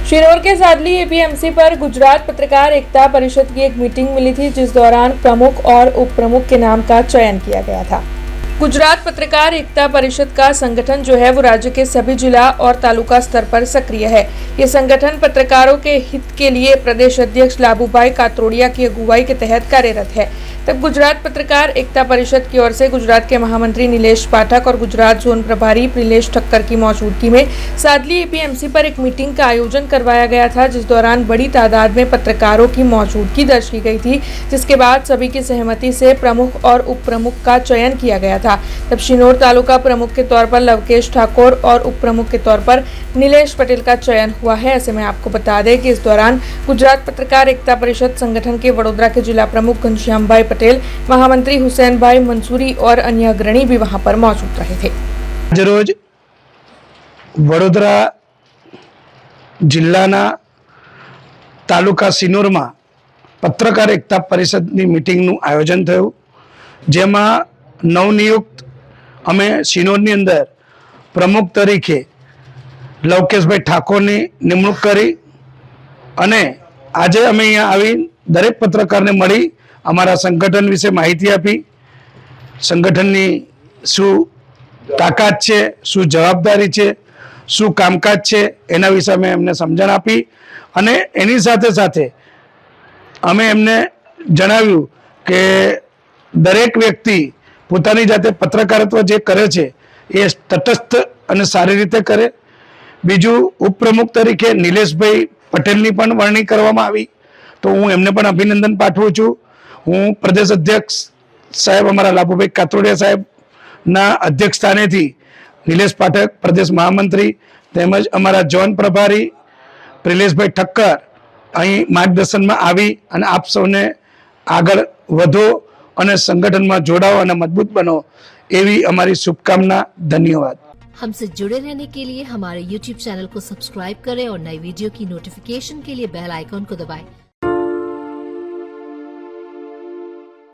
शिनोर के सादली एपीएमसी पर गुजरात पत्रकार एकता परिषद की एक मीटिंग मिली थी, जिस दौरान प्रमुख और उप प्रमुख के नाम का चयन किया गया था। गुजरात पत्रकार एकता परिषद का संगठन जो है वो राज्य के सभी जिला और तालुका स्तर पर सक्रिय है। ये संगठन पत्रकारों के हित के लिए प्रदेश अध्यक्ष लाभूभाई कातरोड़िया की अगुवाई के तहत कार्यरत है। तब गुजरात पत्रकार एकता परिषद की ओर से गुजरात के महामंत्री नीलेश पाठक और गुजरात जोन प्रभारी प्रिलेश ठक्कर की मौजूदगी में सादली एपीएमसी पर एक मीटिंग का आयोजन करवाया गया था, जिस दौरान बड़ी तादाद में पत्रकारों की मौजूदगी दर्ज की गई थी, जिसके बाद सभी की सहमति से प्रमुख और उप प्रमुख का चयन किया गया था। तब शिनोर तालुका प्रमुख के तौर पर लवकेश ठाकुर और उप प्रमुख के तौर पर नीलेश पटेल का चयन हुआ है। ऐसे में आपको बता दें कि इस दौरान गुजरात पत्रकार एकता परिषद संगठन के वडोदरा के जिला प्रमुख घनश्यामभाई पटेल, महामंत्री हुसैन भाई मंसूरी और अन्य अग्रणी भी वहां पर मौजूद रहे थे। आज रोज वडोदरा जिल्लाना तालुका सिनोर में पत्रकार एकता परिषदनी मीटिंगનું आयोजन થયું, જેમાં नवनियुक्त अमे सिनोरनी अंदर प्रमुख तरीके लवकेशभाई ठाकोरनी निमणूक करी अने आजे अमे अहींया आवी दरेक पत्रकारने मळी अमारा संगठन विषे माहिती आपी, संगठननी शुं ताकात छे, शुं जवाबदारी छे, शुं कामकाज छे एना विषे अमे एमने समजण आपी अने एनी साथे साथे अमे एमने जणाव्युं के दरेक व्यक्ति પોતાની જાતે પત્રકારત્વ જે કરે છે એ તટસ્થ અને સારી રીતે કરે। બીજું ઉપપ્રમુખ તરીકે નિલેશભાઈ પટેલની પણ વરણી કરવામાં આવી, તો હું એમને પણ અભિનંદન પાઠવું છું। હું પ્રદેશ અધ્યક્ષ સાહેબ અમારા લાભુભાઈ કાતરોડિયા સાહેબના અધ્યક્ષ સ્થાનેથી નિલેશ પાઠક, પ્રદેશ મહામંત્રી તેમજ અમારા જોન પ્રભારી પ્રિલેશભાઈ ઠક્કર અહીં માર્ગદર્શનમાં આવી અને આપ સૌને આગળ વધો અને संगठन में जोड़ाओ और मजबूत बनो, एवी हमारी शुभकामना। धन्यवाद। हमसे जुड़े रहने के लिए हमारे YouTube चैनल को सब्सक्राइब करें और नई वीडियो की नोटिफिकेशन के लिए बेल आइकॉन को दबाएं।